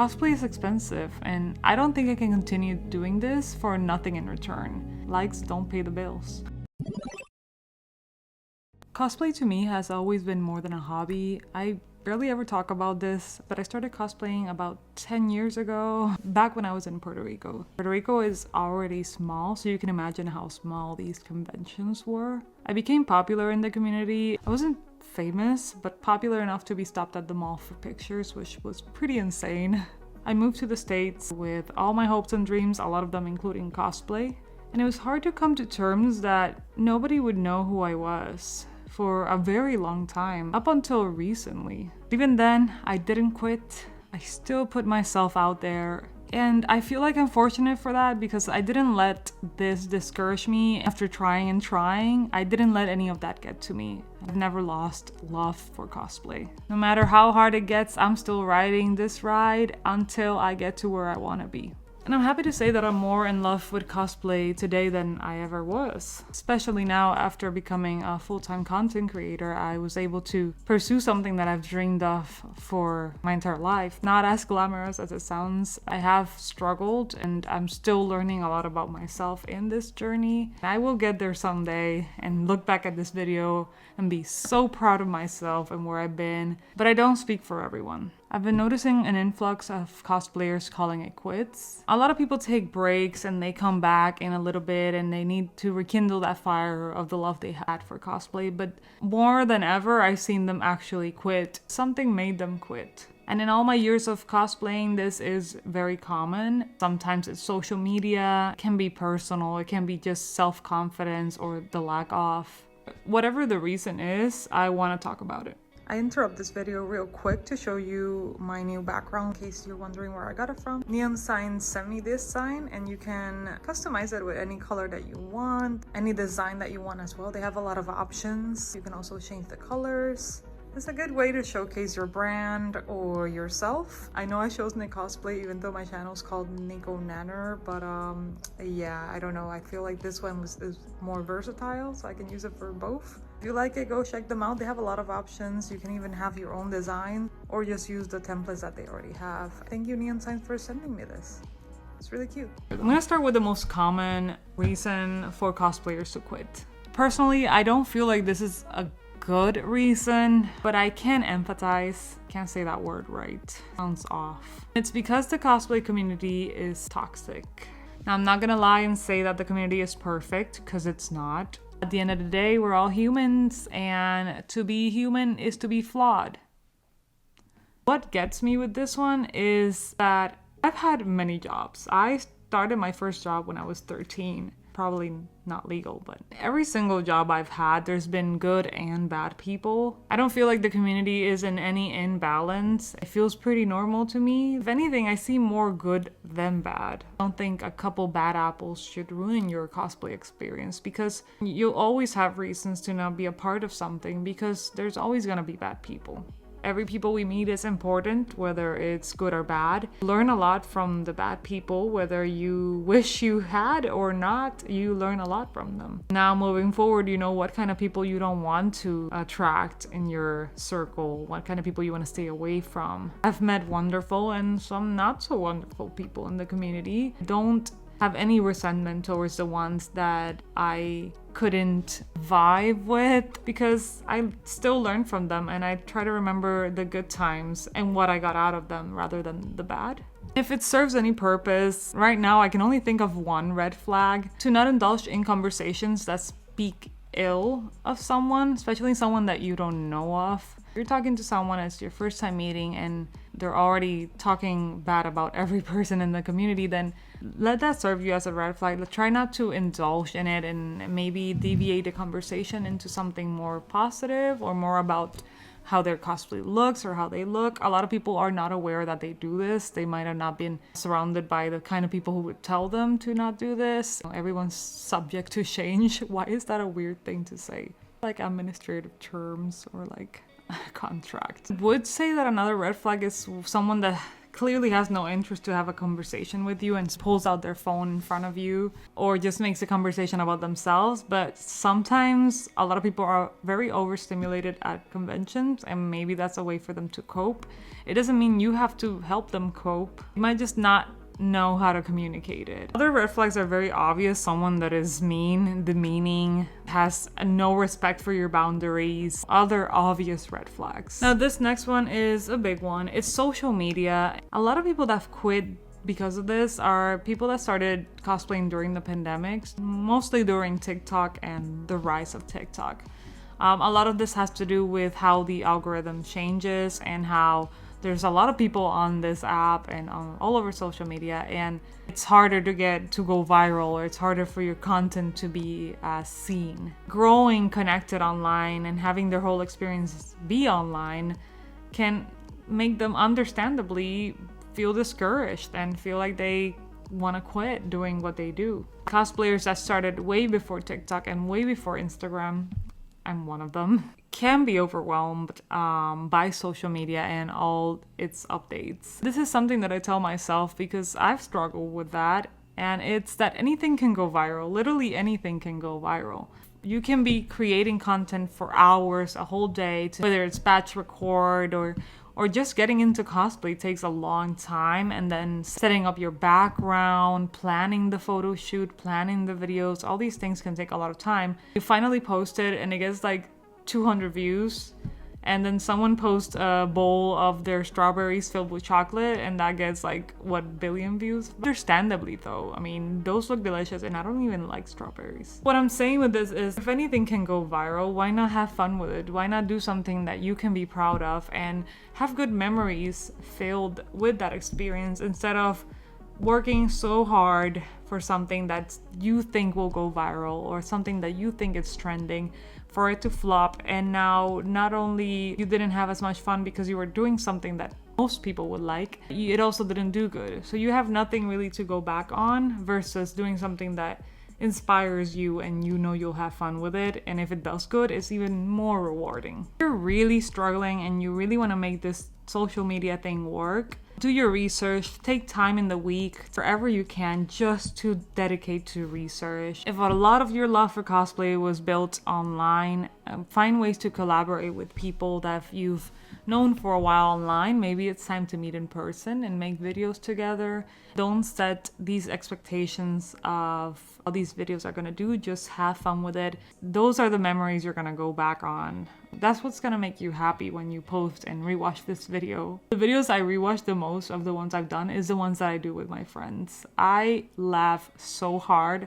Cosplay is expensive, and I don't think I can continue doing this for nothing in return. Likes don't pay the bills. Cosplay to me has always been more than a hobby. I barely ever talk about this, but I started cosplaying about 10 years ago, back when I was in Puerto Rico. Puerto Rico is already small, so you can imagine how small these conventions were. I became popular in the community. I wasn't famous, but popular enough to be stopped at the mall for pictures, which was pretty insane. I moved to the States with all my hopes and dreams, a lot of them including cosplay, and it was hard to come to terms that nobody would know who I was for a very long time, up until recently. Even then, I didn't quit. I still put myself out there. And I feel like I'm fortunate for that because I didn't let this discourage me after trying and trying. I didn't let any of that get to me. I've never lost love for cosplay. No matter how hard it gets, I'm still riding this ride until I get to where I want to be. And I'm happy to say that I'm more in love with cosplay today than I ever was. Especially now after becoming a full-time content creator, I was able to pursue something that I've dreamed of for my entire life. Not as glamorous as it sounds. I have struggled and I'm still learning a lot about myself in this journey. I will get there someday and look back at this video and be so proud of myself and where I've been. But I don't speak for everyone. I've been noticing an influx of cosplayers calling it quits. A lot of people take breaks and they come back in a little bit and they need to rekindle that fire of the love they had for cosplay. But more than ever, I've seen them actually quit. Something made them quit. And in all my years of cosplaying, this is very common. Sometimes it's social media, it can be personal, it can be just self-confidence or the lack of. Whatever the reason is, I want to talk about it. I interrupt this video real quick to show you my new background in case you're wondering where I got it from. Neon Signs sent me this sign and you can customize it with any color that you want, any design that you want as well. They have a lot of options. You can also change the colors. It's a good way to showcase your brand or yourself. I know I chose Nick Cosplay even though my channel is called Nico Nanner, but yeah, I don't know. I feel like this one is more versatile, so I can use it for both. If you like it, go check them out. They have a lot of options. You can even have your own design or just use the templates that they already have. Thank you, Neon Signs, for sending me this. It's really cute. I'm gonna start with the most common reason for cosplayers to quit. Personally, I don't feel like this is a good reason, but I can empathize. Can't say that word right. Sounds off. It's because the cosplay community is toxic. Now, I'm not gonna lie and say that the community is perfect, because it's not. At the end of the day, we're all humans, and to be human is to be flawed. What gets me with this one is that I've had many jobs. I started my first job when I was 13. Probably not legal, but every single job I've had, there's been good and bad people. I don't feel like the community is in any imbalance. It feels pretty normal to me. If anything, I see more good than bad. I don't think a couple bad apples should ruin your cosplay experience because you'll always have reasons to not be a part of something because there's always gonna be bad people. Every people we meet is important, whether it's good or bad. Learn a lot from the bad people, whether you wish you had or not, you learn a lot from them. Now moving forward, you know what kind of people you don't want to attract in your circle, what kind of people you want to stay away from. I've met wonderful and some not so wonderful people in the community. Don't have any resentment towards the ones that I couldn't vibe with because I still learn from them and I try to remember the good times and what I got out of them rather than the bad. If it serves any purpose, right now I can only think of one red flag: to not indulge in conversations that speak ill of someone, especially someone that you don't know of. If you're talking to someone, it's your first time meeting and they're already talking bad about every person in the community, then let that serve you as a red flag. Try not to indulge in it and maybe deviate the conversation into something more positive or more about how their cosplay looks or how they look. A lot of people are not aware that they do this. They might have not been surrounded by the kind of people who would tell them to not do this. Everyone's subject to change. Why is that a weird thing to say? Like administrative terms or like contract. I would say that another red flag is someone that clearly has no interest to have a conversation with you and pulls out their phone in front of you or just makes a conversation about themselves. But sometimes a lot of people are very overstimulated at conventions, and maybe that's a way for them to cope. It doesn't mean you have to help them cope. You might just not know how to communicate it. Other red flags are very obvious. Someone that is mean, demeaning, has no respect for your boundaries. Other obvious red flags. Now this next one is a big one. It's social media. A lot of people that have quit because of this are people that started cosplaying during the pandemic, mostly during TikTok and the rise of TikTok. A lot of this has to do with how the algorithm changes and how there's a lot of people on this app and all over social media, and it's harder to go viral, or it's harder for your content to be seen. Growing connected online and having their whole experience be online can make them understandably feel discouraged and feel like they want to quit doing what they do. Cosplayers that started way before TikTok and way before Instagram, I'm one of them, can be overwhelmed by social media and all its updates. This is something that I tell myself because I've struggled with that, and it's that anything can go viral. Literally anything can go viral. You can be creating content for hours, a whole day, whether it's batch record or just getting into cosplay takes a long time, and then setting up your background, planning the photo shoot, planning the videos, all these things can take a lot of time. You finally post it and it gets like 200 views, and then someone posts a bowl of their strawberries filled with chocolate and that gets like billion views. Understandably though, I mean, those look delicious and I don't even like strawberries. What I'm saying with this is, if anything can go viral, why not have fun with it? Why not do something that you can be proud of and have good memories filled with that experience, instead of working so hard for something that you think will go viral or something that you think is trending, for it to flop, and now not only you didn't have as much fun because you were doing something that most people would like, it also didn't do good. So you have nothing really to go back on versus doing something that inspires you and you know you'll have fun with it, and if it does good, it's even more rewarding. If you're really struggling and you really want to make this social media thing work, do your research, take time in the week, wherever you can, just to dedicate to research. If a lot of your love for cosplay was built online, find ways to collaborate with people that you've known for a while online. Maybe it's time to meet in person and make videos together. Don't set these expectations of how these videos are gonna do. Just have fun with it. Those are the memories you're gonna go back on. That's what's gonna make you happy when you post and rewatch this video. The videos I rewatch the most of the ones I've done is the ones that I do with my friends. I laugh so hard,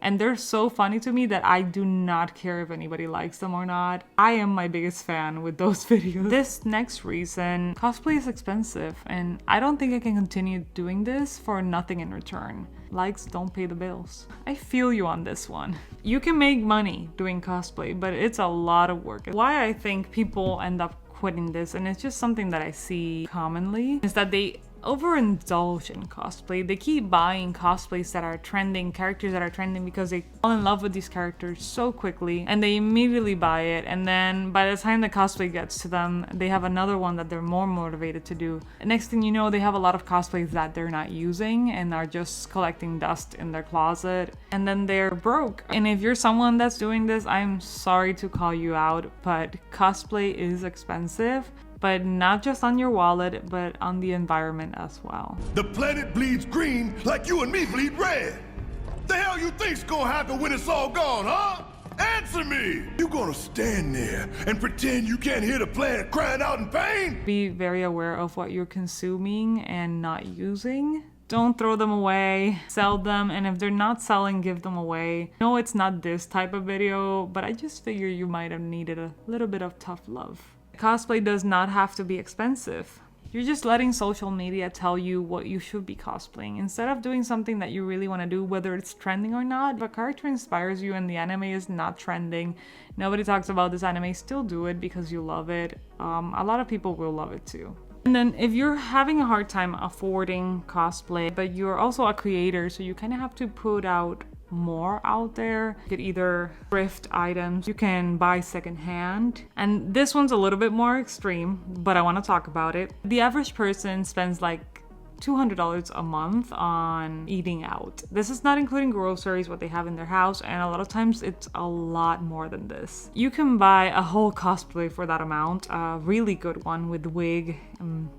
and they're so funny to me that I do not care if anybody likes them or not. I am my biggest fan with those videos. This next reason, cosplay is expensive, and I don't think I can continue doing this for nothing in return. Likes don't pay the bills. I feel you on this one. You can make money doing cosplay, but it's a lot of work. Why I think people end up quitting this, and it's just something that I see commonly, is that they overindulge in cosplay. They keep buying cosplays that are trending, characters that are trending, because they fall in love with these characters so quickly and they immediately buy it, and then by the time the cosplay gets to them, they have another one that they're more motivated to do. Next thing you know, they have a lot of cosplays that they're not using and are just collecting dust in their closet, and then they're broke. And if you're someone that's doing this, I'm sorry to call you out, but cosplay is expensive. But not just on your wallet, but on the environment as well. The planet bleeds green like you and me bleed red. The hell you think's gonna happen when it's all gone, huh? Answer me! You gonna stand there and pretend you can't hear the planet crying out in pain? Be very aware of what you're consuming and not using. Don't throw them away, sell them, and if they're not selling, give them away. No, it's not this type of video, but I just figure you might have needed a little bit of tough love. Cosplay does not have to be expensive. You're just letting social media tell you what you should be cosplaying. Instead of doing something that you really want to do, whether it's trending or not, if a character inspires you and the anime is not trending, nobody talks about this anime, still do it because you love it. A lot of people will love it too. And then if you're having a hard time affording cosplay, but you're also a creator, so you kind of have to put out more out there. You could either thrift items, you can buy secondhand, and this one's a little bit more extreme, but I want to talk about it. The average person spends like $200 a month on eating out. This is not including groceries, what they have in their house, and a lot of times it's a lot more than this. You can buy a whole cosplay for that amount, a really good one with wig,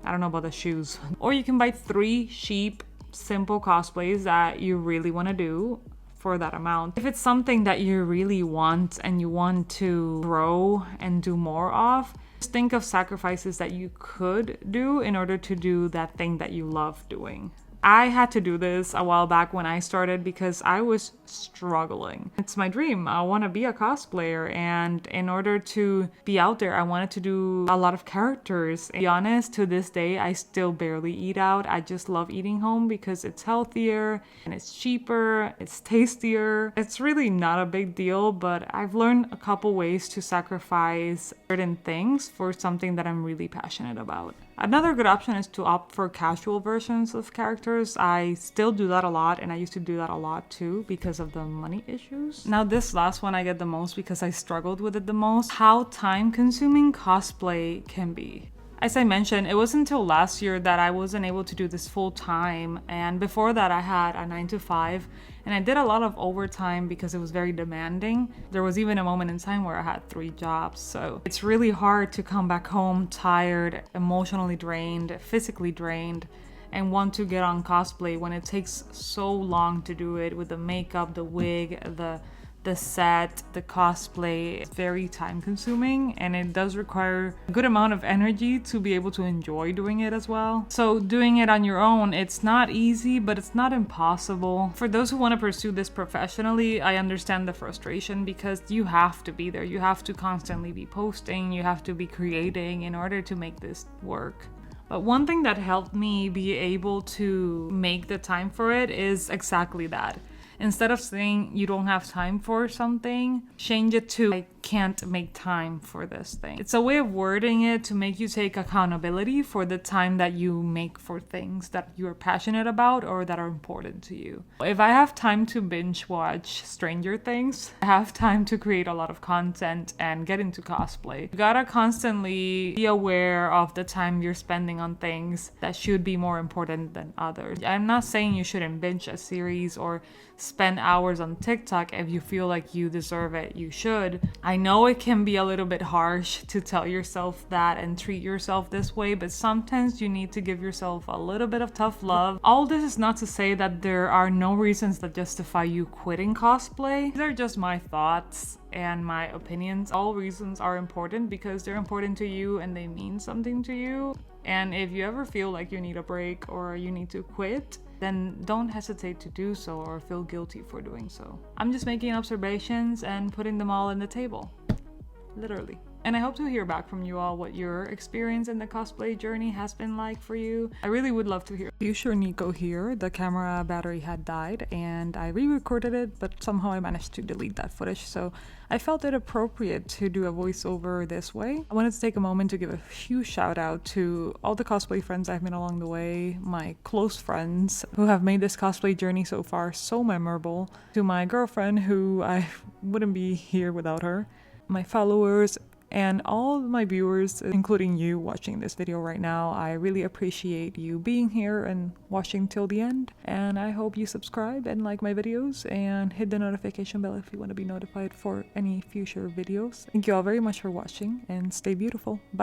I don't know about the shoes. Or you can buy 3 cheap, simple cosplays that you really want to do for that amount. If it's something that you really want and you want to grow and do more of, just think of sacrifices that you could do in order to do that thing that you love doing. I had to do this a while back when I started because I was struggling. It's my dream. I want to be a cosplayer, and in order to be out there, I wanted to do a lot of characters. To be honest, to this day, I still barely eat out. I just love eating home because it's healthier and it's cheaper, it's tastier. It's really not a big deal, but I've learned a couple ways to sacrifice certain things for something that I'm really passionate about. Another good option is to opt for casual versions of characters. I still do that a lot, and I used to do that a lot too because of the money issues. Now this last one I get the most because I struggled with it the most. How time-consuming cosplay can be. As I mentioned, it wasn't until last year that I wasn't able to do this full time, and before that I had a 9-to-5, and I did a lot of overtime because it was very demanding. There was even a moment in time where I had 3 jobs, so it's really hard to come back home tired, emotionally drained, physically drained, and want to get on cosplay when it takes so long to do it with the makeup, the wig, the set, the cosplay. It's very time consuming, and it does require a good amount of energy to be able to enjoy doing it as well. So doing it on your own, it's not easy, but it's not impossible. For those who want to pursue this professionally, I understand the frustration because you have to be there. You have to constantly be posting, you have to be creating in order to make this work. But one thing that helped me be able to make the time for it is exactly that. Instead of saying you don't have time for something, change it to I can't make time for this thing. It's a way of wording it to make you take accountability for the time that you make for things that you're passionate about or that are important to you. If I have time to binge watch Stranger Things, I have time to create a lot of content and get into cosplay. You gotta constantly be aware of the time you're spending on things that should be more important than others. I'm not saying you shouldn't binge a series or spend hours on TikTok. If you feel like you deserve it, you should. I know it can be a little bit harsh to tell yourself that and treat yourself this way, but sometimes you need to give yourself a little bit of tough love. All this is not to say that there are no reasons that justify you quitting cosplay. These are just my thoughts and my opinions. All reasons are important because they're important to you and they mean something to you. And if you ever feel like you need a break or you need to quit, then don't hesitate to do so or feel guilty for doing so. I'm just making observations and putting them all on the table. Literally. And I hope to hear back from you all what your experience in the cosplay journey has been like for you. I really would love to hear. You sure Nico here. The camera battery had died and I re-recorded it, but somehow I managed to delete that footage. So I felt it appropriate to do a voiceover this way. I wanted to take a moment to give a huge shout out to all the cosplay friends I've met along the way, my close friends who have made this cosplay journey so far so memorable, to my girlfriend who I wouldn't be here without her, my followers, and all my viewers, including you watching this video right now. I really appreciate you being here and watching till the end. And I hope you subscribe and like my videos and hit the notification bell if you want to be notified for any future videos. Thank you all very much for watching and stay beautiful. Bye.